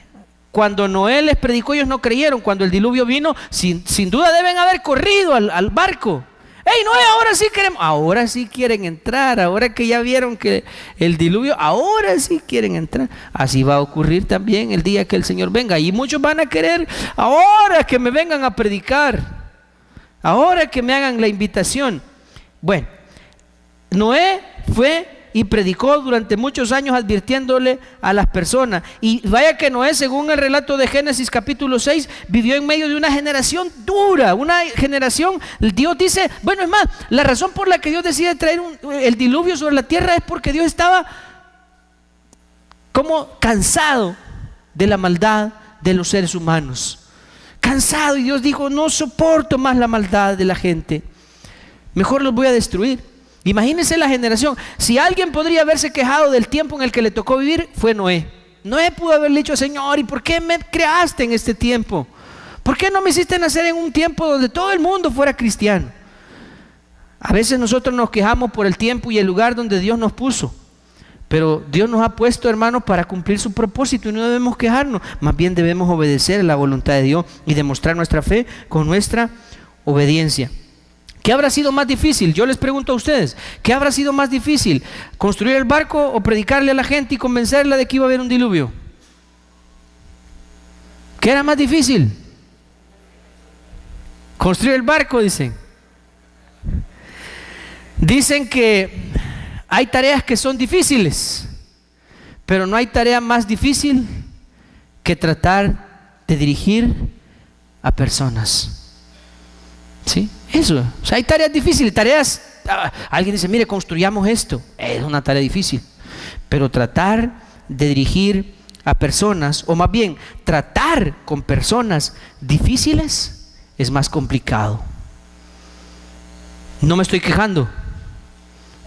Cuando Noé les predicó, ellos no creyeron. Cuando el diluvio vino, sin duda deben haber corrido al barco. ¡Hey, Noé, ahora sí queremos! Ahora sí quieren entrar. Ahora que ya vieron que el diluvio, ahora sí quieren entrar. Así va a ocurrir también el día que el Señor venga. Y muchos van a querer ahora que me vengan a predicar, ahora que me hagan la invitación. Bueno, Noé fue y predicó durante muchos años, advirtiéndole a las personas. Y vaya que Noé, según el relato de Génesis capítulo 6, vivió en medio de una generación dura, una generación. Dios dice, bueno, es más, la razón por la que Dios decide traer el diluvio sobre la tierra es porque Dios estaba como cansado de la maldad de los seres humanos. Cansado, y Dios dijo: no soporto más la maldad de la gente, mejor los voy a destruir. Imagínense la generación. Si alguien podría haberse quejado del tiempo en el que le tocó vivir, fue Noé. Noé pudo haberle dicho: Señor, ¿y por qué me creaste en este tiempo? ¿Por qué no me hiciste nacer en un tiempo donde todo el mundo fuera cristiano? A veces nosotros nos quejamos por el tiempo y el lugar donde Dios nos puso, pero Dios nos ha puesto, hermanos, para cumplir su propósito, y no debemos quejarnos. Más bien debemos obedecer a la voluntad de Dios y demostrar nuestra fe con nuestra obediencia. ¿Qué habrá sido más difícil? Yo les pregunto a ustedes, ¿qué habrá sido más difícil? ¿Construir el barco o predicarle a la gente y convencerla de que iba a haber un diluvio? ¿Qué era más difícil? Construir el barco, dicen. Dicen que hay tareas que son difíciles, pero no hay tarea más difícil que tratar de dirigir a personas. ¿Sí? Eso. O sea, hay tareas difíciles, alguien dice: mire, construyamos esto. Es una tarea difícil, pero tratar de dirigir a personas, o más bien tratar con personas difíciles, es más complicado. No me estoy quejando,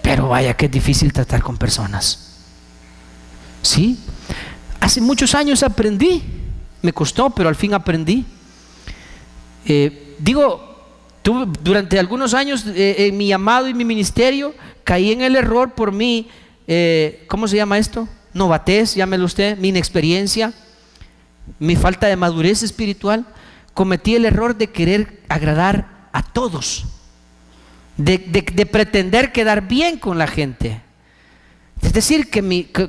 pero vaya que es difícil tratar con personas. ¿Sí? Hace muchos años aprendí, me costó, pero al fin aprendí. Durante algunos años en mi llamado y mi ministerio, caí en el error por mí, ¿cómo se llama esto? Novatez, llámelo usted, mi inexperiencia, mi falta de madurez espiritual. Cometí el error de querer agradar a todos, de pretender quedar bien con la gente. Es decir,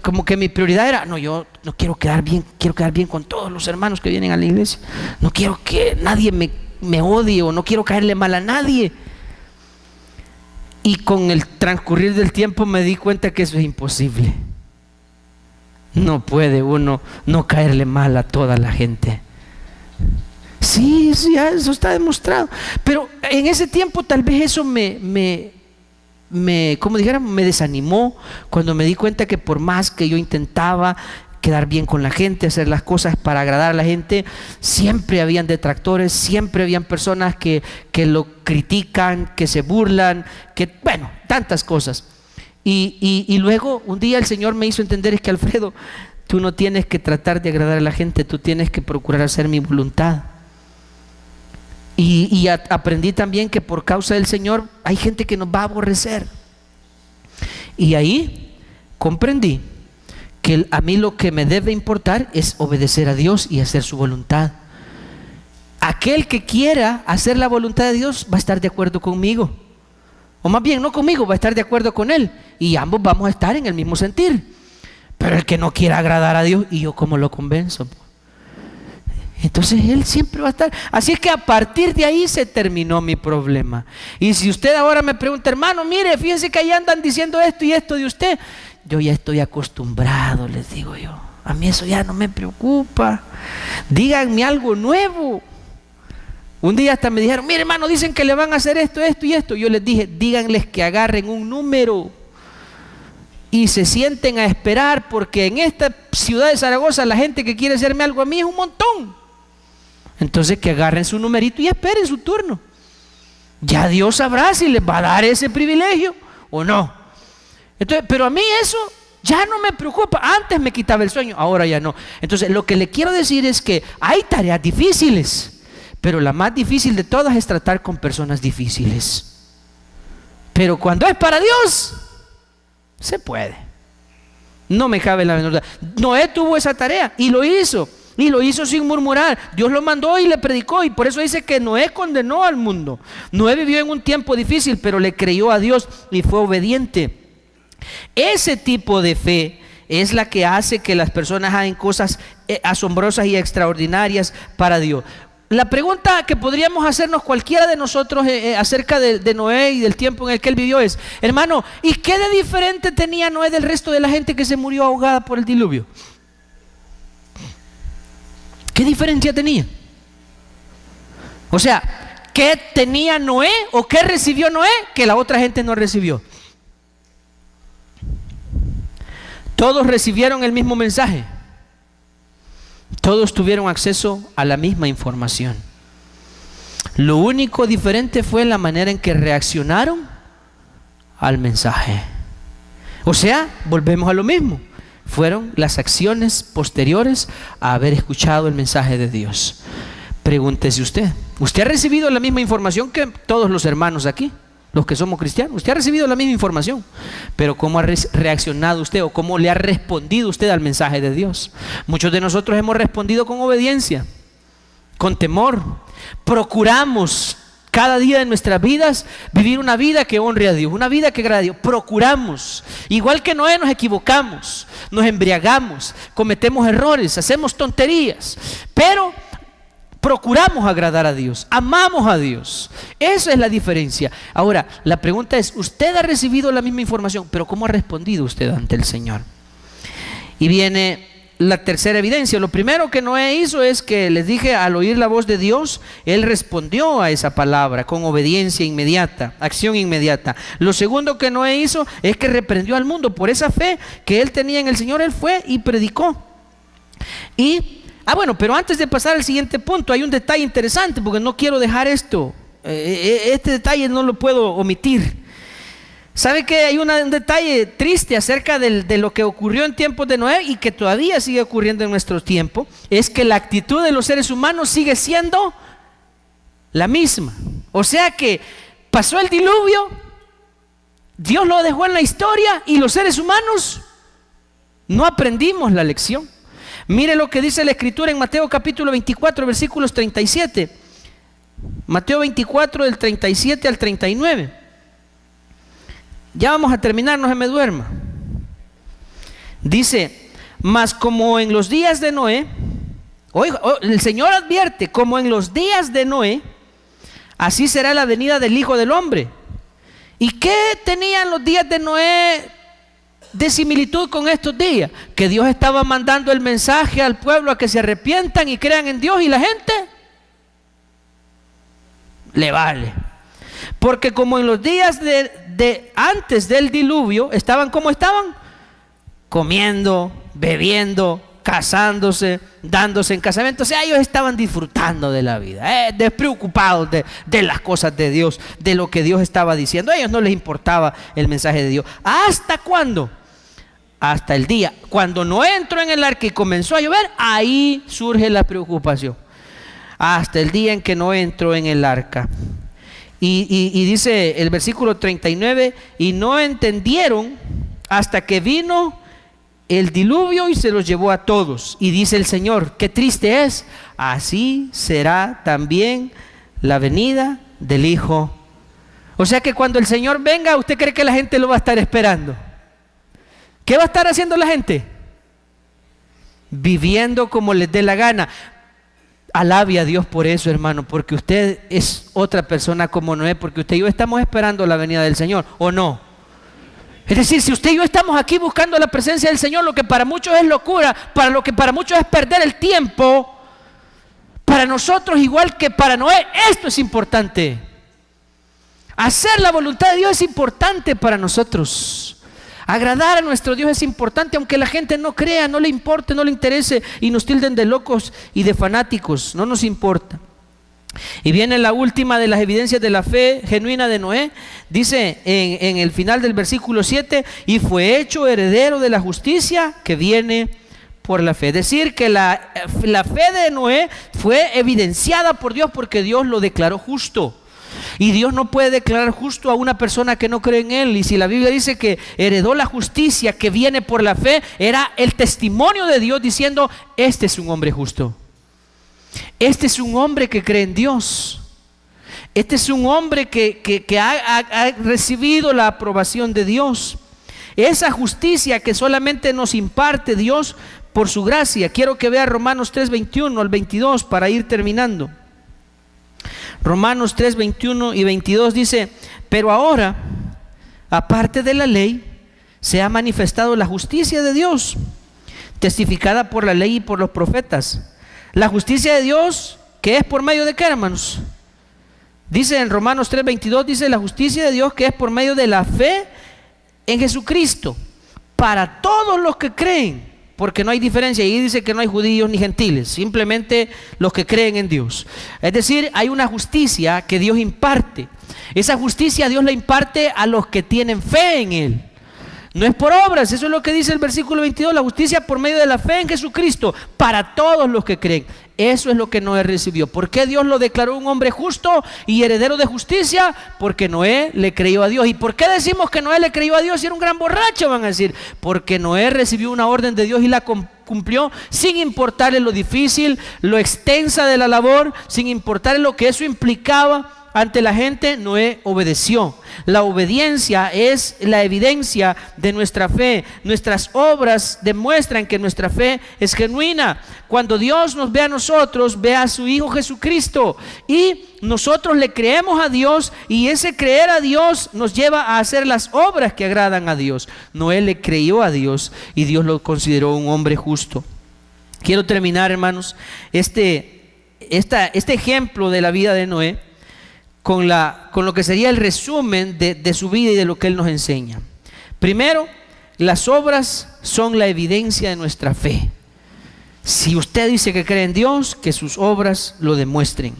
como que mi prioridad era: no, yo no quiero quedar bien, quiero quedar bien con todos los hermanos que vienen a la iglesia. No quiero que nadie me odie, o no quiero caerle mal a nadie. Y con el transcurrir del tiempo me di cuenta que eso es imposible. No puede uno no caerle mal a toda la gente. Sí, eso está demostrado. Pero en ese tiempo tal vez eso como dijera, me desanimó, cuando me di cuenta que por más que yo intentaba quedar bien con la gente, hacer las cosas para agradar a la gente. Siempre habían detractores, siempre habían personas que lo critican, que se burlan, que bueno, tantas cosas. Y luego un día el Señor me hizo entender, es que Alfredo, tú no tienes que tratar de agradar a la gente, tú tienes que procurar hacer mi voluntad. Y aprendí también que por causa del Señor hay gente que nos va a aborrecer. Y ahí comprendí que a mí lo que me debe importar es obedecer a Dios y hacer su voluntad. Aquel que quiera hacer la voluntad de Dios va a estar de acuerdo conmigo, o más bien no conmigo, va a estar de acuerdo con Él, y ambos vamos a estar en el mismo sentir. Pero el que no quiera agradar a Dios, ¿y yo cómo lo convenzo? Entonces Él siempre va a estar. Así es que a partir de ahí se terminó mi problema. Y si usted ahora me pregunta, hermano, mire, fíjense que ahí andan diciendo esto y esto de usted, yo ya estoy acostumbrado, les digo yo. A mí eso ya no me preocupa. Díganme algo nuevo. Un día hasta me dijeron, mire hermano, dicen que le van a hacer esto, esto y esto. Yo les dije, díganles que agarren un número y se sienten a esperar, porque en esta ciudad de Zaragoza la gente que quiere hacerme algo a mí es un montón. Entonces que agarren su numerito y esperen su turno. Ya Dios sabrá si les va a dar ese privilegio o no. Entonces, pero a mí eso ya no me preocupa. Antes me quitaba el sueño, ahora ya no. Entonces lo que le quiero decir es que hay tareas difíciles, pero la más difícil de todas es tratar con personas difíciles. Pero cuando es para Dios, se puede. No me cabe la menor duda. Noé tuvo esa tarea y lo hizo. Y lo hizo sin murmurar. Dios lo mandó y le predicó, y por eso dice que Noé condenó al mundo. Noé vivió en un tiempo difícil, pero le creyó a Dios y fue obediente. Ese tipo de fe es la que hace que las personas hagan cosas asombrosas y extraordinarias para Dios. La pregunta que podríamos hacernos cualquiera de nosotros acerca de Noé y del tiempo en el que él vivió es, hermano, ¿y qué de diferente tenía Noé del resto de la gente que se murió ahogada por el diluvio? ¿Qué diferencia tenía? O sea, ¿qué tenía Noé o qué recibió Noé que la otra gente no recibió? Todos recibieron el mismo mensaje. Todos tuvieron acceso a la misma información. Lo único diferente fue la manera en que reaccionaron al mensaje. O sea, volvemos a lo mismo. Fueron las acciones posteriores a haber escuchado el mensaje de Dios. Pregúntese usted. ¿Usted ha recibido la misma información que todos los hermanos aquí? Los que somos cristianos. Usted ha recibido la misma información. Pero ¿cómo ha reaccionado usted o cómo le ha respondido usted al mensaje de Dios? Muchos de nosotros hemos respondido con obediencia, con temor. Procuramos cada día de nuestras vidas vivir una vida que honre a Dios, una vida que agrade a Dios. Procuramos. Igual que Noé, nos equivocamos, nos embriagamos, cometemos errores, hacemos tonterías, pero procuramos agradar a Dios, amamos a Dios. Esa es la diferencia. Ahora, la pregunta es, usted ha recibido la misma información, pero ¿cómo ha respondido usted ante el Señor? Y viene la tercera evidencia. Lo primero que Noé hizo es que, les dije, al oír la voz de Dios, él respondió a esa palabra con obediencia inmediata, acción inmediata. Lo segundo que Noé hizo es que reprendió al mundo. Por esa fe que él tenía en el Señor, él fue y predicó. Bueno, pero antes de pasar al siguiente punto, hay un detalle interesante, porque no quiero dejar esto, este detalle no lo puedo omitir. ¿Sabe que hay un detalle triste acerca de lo que ocurrió en tiempos de Noé y que todavía sigue ocurriendo en nuestro tiempo? Es que la actitud de los seres humanos sigue siendo la misma. O sea que pasó el diluvio, Dios lo dejó en la historia y los seres humanos no aprendimos la lección. Mire lo que dice la Escritura en Mateo capítulo 24, versículos 37. Mateo 24, del 37 al 39. Ya vamos a terminar, no se me duerma. Dice, mas como en los días de Noé, oiga, el Señor advierte, como en los días de Noé, así será la venida del Hijo del Hombre. ¿Y qué tenían los días de Noé de similitud con estos días? Que Dios estaba mandando el mensaje al pueblo a que se arrepientan y crean en Dios, y la gente le vale. Porque como en los días de antes del diluvio, estaban como estaban, comiendo, bebiendo, casándose, dándose en casamiento. O sea, ellos estaban disfrutando de la vida, despreocupados de las cosas de Dios, de lo que Dios estaba diciendo. A ellos no les importaba el mensaje de Dios. ¿Hasta cuándo? Hasta el día cuando Noé entró en el arca y comenzó a llover. Ahí surge la preocupación. Hasta el día en que Noé entró en el arca. Y dice el versículo 39, y no entendieron hasta que vino el diluvio y se los llevó a todos. Y dice el Señor, qué triste es, así será también la venida del Hijo. O sea que cuando el Señor venga, ¿usted cree que la gente lo va a estar esperando? ¿Qué va a estar haciendo la gente? Viviendo como les dé la gana. Alabe a Dios por eso, hermano, porque usted es otra persona como Noé, porque usted y yo estamos esperando la venida del Señor, ¿o no? Es decir, si usted y yo estamos aquí buscando la presencia del Señor, lo que para muchos es locura, para lo que para muchos es perder el tiempo, para nosotros, igual que para Noé, esto es importante. Hacer la voluntad de Dios es importante para nosotros. Agradar a nuestro Dios es importante, aunque la gente no crea, no le importe, no le interese y nos tilden de locos y de fanáticos, no nos importa. Y viene la última de las evidencias de la fe genuina de Noé. Dice en el final del versículo 7, y fue hecho heredero de la justicia que viene por la fe. Es decir, que la fe de Noé fue evidenciada por Dios porque Dios lo declaró justo. Y Dios no puede declarar justo a una persona que no cree en Él. Y si la Biblia dice que heredó la justicia que viene por la fe, era el testimonio de Dios diciendo, este es un hombre justo. Este es un hombre que cree en Dios. Este es un hombre que ha recibido la aprobación de Dios. Esa justicia que solamente nos imparte Dios por su gracia. Quiero que vea Romanos 3, 21 al 22 para ir terminando. Romanos 3, 21 y 22 dice, pero ahora, aparte de la ley, se ha manifestado la justicia de Dios, testificada por la ley y por los profetas. La justicia de Dios, que es por medio de ¿qué, hermanos? Dice en Romanos 3, 22, dice la justicia de Dios que es por medio de la fe en Jesucristo, para todos los que creen. Porque no hay diferencia, y dice que no hay judíos ni gentiles, simplemente los que creen en Dios. Es decir, hay una justicia que Dios imparte. Esa justicia Dios la imparte a los que tienen fe en Él. No es por obras, eso es lo que dice el versículo 22, la justicia por medio de la fe en Jesucristo, para todos los que creen. Eso es lo que Noé recibió. ¿Por qué Dios lo declaró un hombre justo y heredero de justicia? Porque Noé le creyó a Dios. ¿Y por qué decimos que Noé le creyó a Dios y era un gran borracho? Van a decir, porque Noé recibió una orden de Dios y la cumplió sin importarle lo difícil, lo extensa de la labor, sin importarle lo que eso implicaba. Ante la gente, Noé obedeció. La obediencia es la evidencia de nuestra fe. Nuestras obras demuestran que nuestra fe es genuina. Cuando Dios nos ve a nosotros, ve a su Hijo Jesucristo. Y nosotros le creemos a Dios, y ese creer a Dios nos lleva a hacer las obras que agradan a Dios. Noé le creyó a Dios y Dios lo consideró un hombre justo. Quiero terminar, hermanos, este ejemplo de la vida de Noé con lo que sería el resumen de su vida y de lo que él nos enseña. Primero, las obras son la evidencia de nuestra fe. Si usted dice que cree en Dios, que sus obras lo demuestren.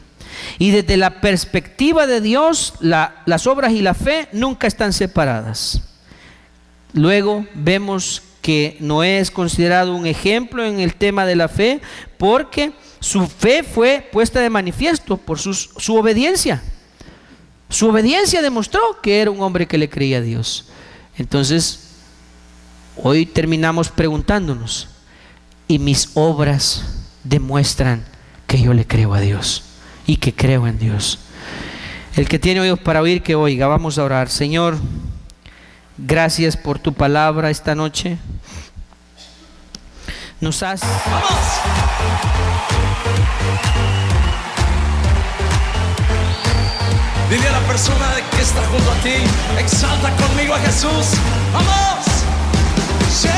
Y desde la perspectiva de Dios, las obras y la fe nunca están separadas. Luego vemos que Noé es considerado un ejemplo en el tema de la fe, porque su fe fue puesta de manifiesto por su obediencia. Su obediencia demostró que era un hombre que le creía a Dios. Entonces, hoy terminamos preguntándonos, ¿y mis obras demuestran que yo le creo a Dios y que creo en Dios? El que tiene oídos para oír, que oiga. Vamos a orar. Señor, gracias por tu palabra esta noche. Nos has... ¡Vamos! Dile a la persona que está junto a ti, exalta conmigo a Jesús. ¡Vamos! ¡Sí!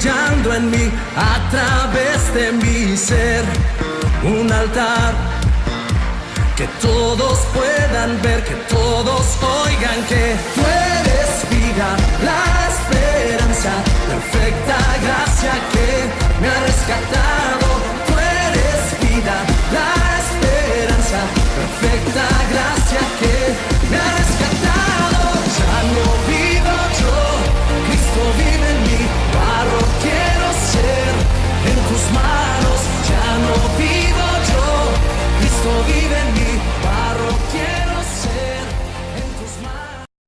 brillando en mí a través de mi ser. Un altar que todos puedan ver, que todos oigan que tú eres vida, la esperanza, perfecta gracia que